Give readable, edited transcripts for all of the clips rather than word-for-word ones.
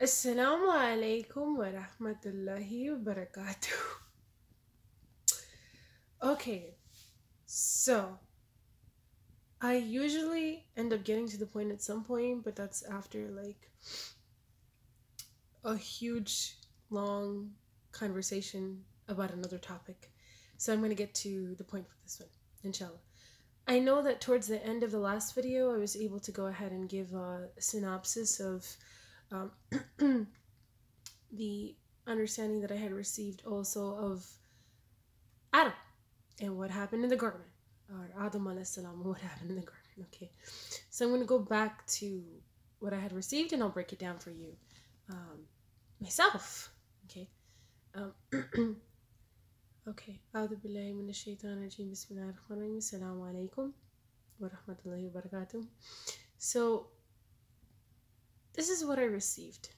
Assalamu alaikum wa rahmatullahi wa barakatuh. Okay, so I usually end up getting to the point at some point, but that's after like a huge, long conversation about another topic. So I'm going to get to the point with this one, inshallah. I know that towards the end of the last video, I was able to go ahead and give a synopsis of um, the understanding that I had received also of Adam and what happened in the garden, or Adam alayhi salam, what happened in the garden. Okay, so I'm going to go back to what I had received and I'll break it down for you myself. Okay. Um, okay. أعوذ بالله من الشيطان الرجيم بسم الله الرحمن الرحيم السلام عليكم ورحمة الله وبركاته. So this is what I received.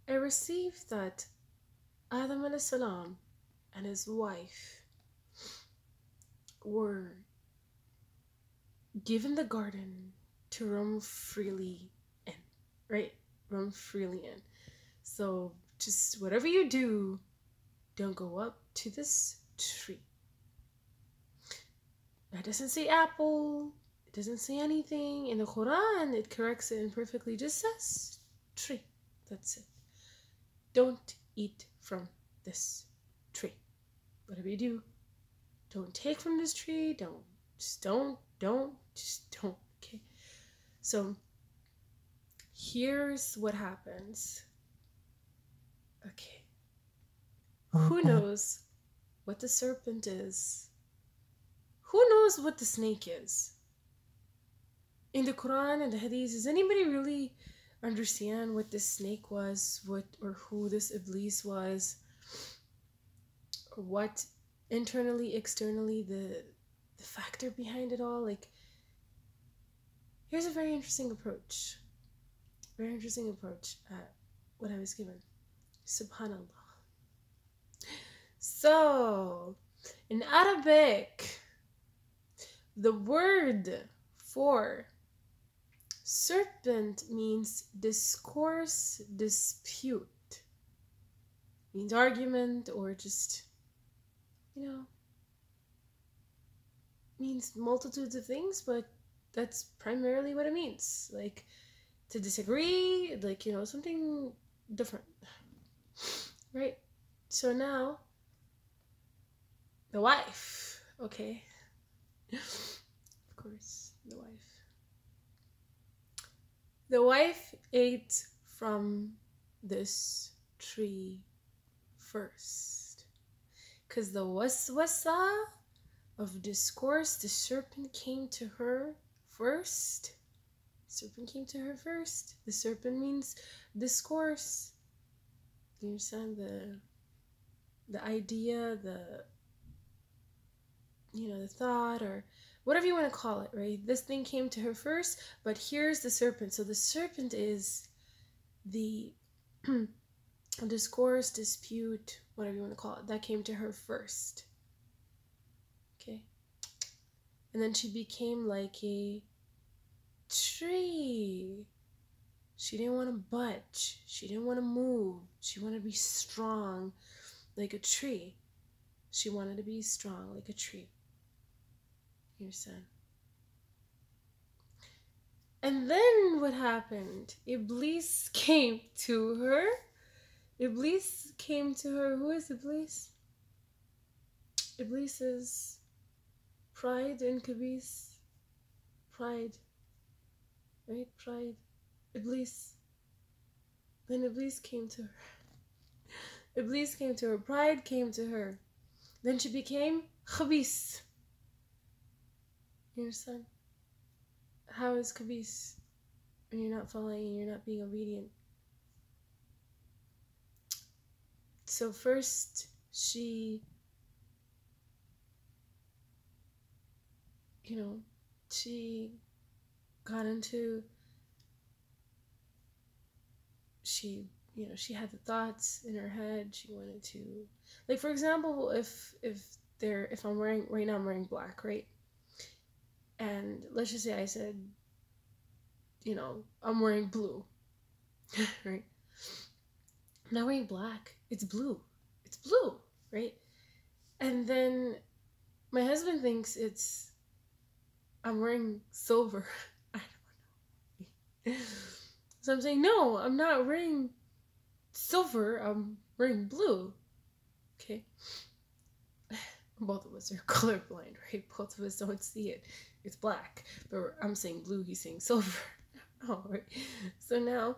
I received that Adam alayhi salam and his wife were given the garden to roam freely in, right? Roam freely in. So just whatever you do, don't go up to this tree. That doesn't say apple. It doesn't say anything. In the Quran, it corrects it and perfectly just says tree. That's it. Don't eat from this tree. Whatever you do, don't take from this tree. Just don't. Okay. So here's what happens. Okay. Who knows what the serpent is? Who knows what the snake is? In the Quran and the Hadith, does anybody really understand what this snake was, what or who this Iblis was, or what internally, externally, the factor behind it all? Like, here's a very interesting approach. Very interesting approach at what I was given. Subhanallah. So, in Arabic, the word for serpent means discourse, dispute. Means argument or just, means multitudes of things, but that's primarily what it means. Like, to disagree, like, something different. Right? So now, the wife, okay? Of course, the wife. The wife ate from this tree first. Because the waswasa of discourse, the serpent came to her first. Serpent came to her first. The serpent means discourse. Do you understand the idea, the thought, or whatever you want to call it, right? This thing came to her first, but here's the serpent. So the serpent is the discourse, dispute, whatever you want to call it, that came to her first. Okay. And then she became like a tree. She didn't want to budge. She didn't want to move. She wanted to be strong like a tree. She wanted to be strong like a tree. You understand? And then what happened? Iblis came to her. Iblis came to her. Who is Iblis? Iblis is pride and kabis. Pride. Right? Pride. Iblis. Then Iblis came to her. Iblis came to her. Pride came to her. Then she became khabis. You understand? How is khabis when you're not following and you're not being obedient? So first she, she got into, she had the thoughts in her head. She wanted to, like, for example, if I'm wearing, right now I'm wearing black, right? And let's just say I said, I'm wearing blue, right? I'm not wearing black. It's blue. It's blue, right? And then my husband thinks I'm wearing silver. I don't know. So I'm saying, no, I'm not wearing silver. I'm wearing blue. Okay. Both of us are colorblind, right? Both of us don't see it. It's black. But I'm saying blue, he's saying silver. Oh, right. So now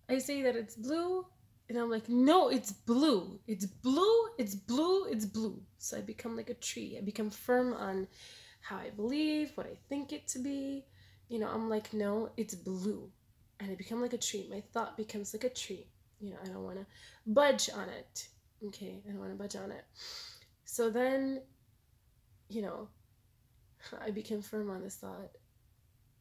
I say that it's blue, and I'm like, no, it's blue. It's blue, it's blue, it's blue. So I become like a tree. I become firm on how I believe, what I think it to be. I'm like, no, it's blue. And I become like a tree. My thought becomes like a tree. I don't want to budge on it. Okay, I don't want to budge on it. So then, I became firm on this thought.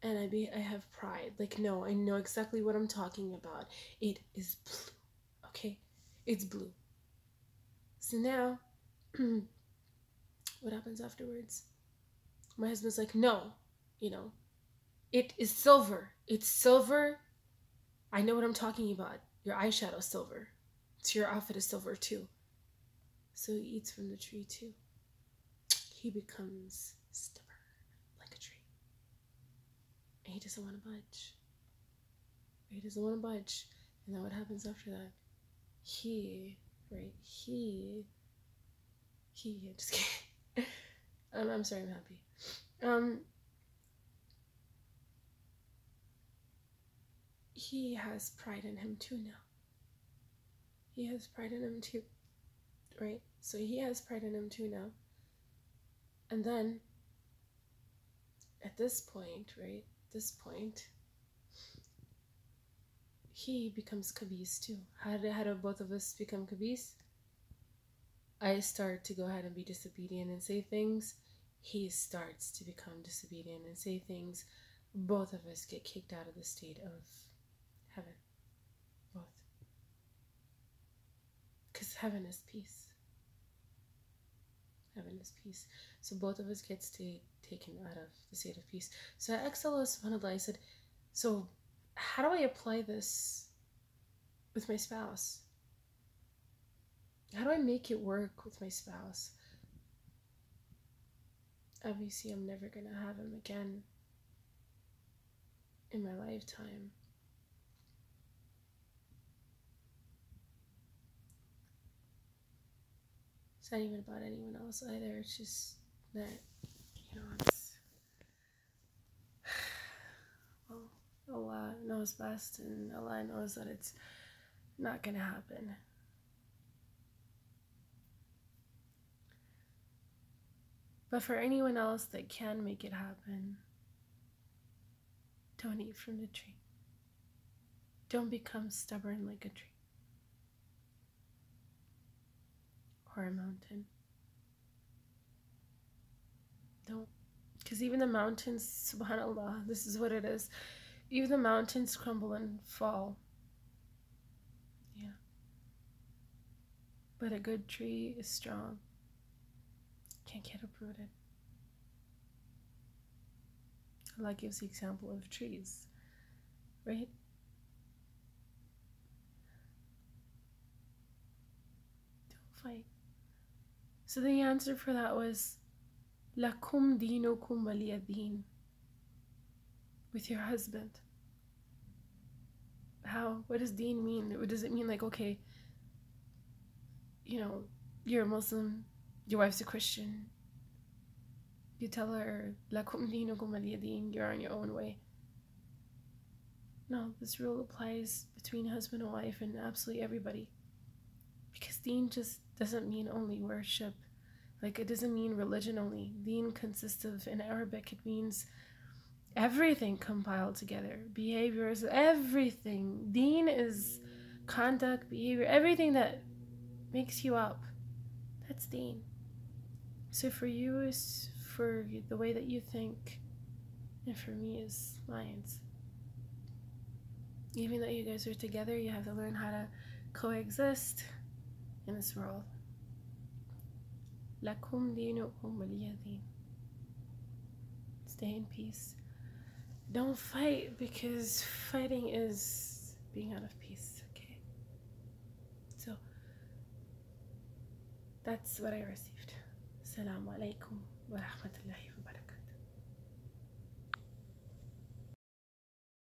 And I have pride. Like, no, I know exactly what I'm talking about. It is blue. Okay? It's blue. So now, what happens afterwards? My husband's like, no, it is silver. It's silver. I know what I'm talking about. Your eyeshadow's silver. So your outfit is silver too. So he eats from the tree too. He becomes stubborn like a tree. And he doesn't want to budge. He doesn't want to budge. And then what happens after that? Just kidding. I'm sorry, I'm happy. He has pride in him too now. He has pride in him too, right? So he has pride in him too now. And then, at this point, right? He becomes kabis too. How do both of us become kabis? I start to go ahead and be disobedient and say things. He starts to become disobedient and say things. Both of us get kicked out of the state of heaven. Both. Because heaven is peace. Heaven is peace. So both of us gets taken out of the state of peace. So I asked Allah subhanahu wa ta'ala, I said, so how do I apply this with my spouse? How do I make it work with my spouse? Obviously, I'm never going to have him again in my lifetime. It's not even about anyone else either. It's just that, it's... Well, Allah knows best, and Allah knows that it's not going to happen. But for anyone else that can make it happen, don't eat from the tree. Don't become stubborn like a tree. Or a mountain. Don't. Because even the mountains, subhanAllah, this is what it is. Even the mountains crumble and fall. Yeah. But a good tree is strong. Can't get uprooted. Allah gives the example of trees, right? Don't fight. So the answer for that was Lakum dinukum waliya din. With your husband. How? What does deen mean? What does it mean? Like, okay, you're a Muslim, your wife's a Christian. You tell her, Lakum dinukum waliya din, you're on your own way. No, this rule applies between husband and wife and absolutely everybody. Because deen just doesn't mean only worship. Like, it doesn't mean religion only. Deen consists of, in Arabic, it means everything compiled together. Behaviors, everything. Deen is conduct, behavior, everything that makes you up. That's deen. So for you is for the way that you think, and for me is mine. Even though you guys are together, you have to learn how to coexist in this world. Lakum dinukum waliya din. Stay in peace. Don't fight because fighting is being out of peace, okay? So that's what I received. Assalamu alaikum wa rahmatullahi wa barakatuh.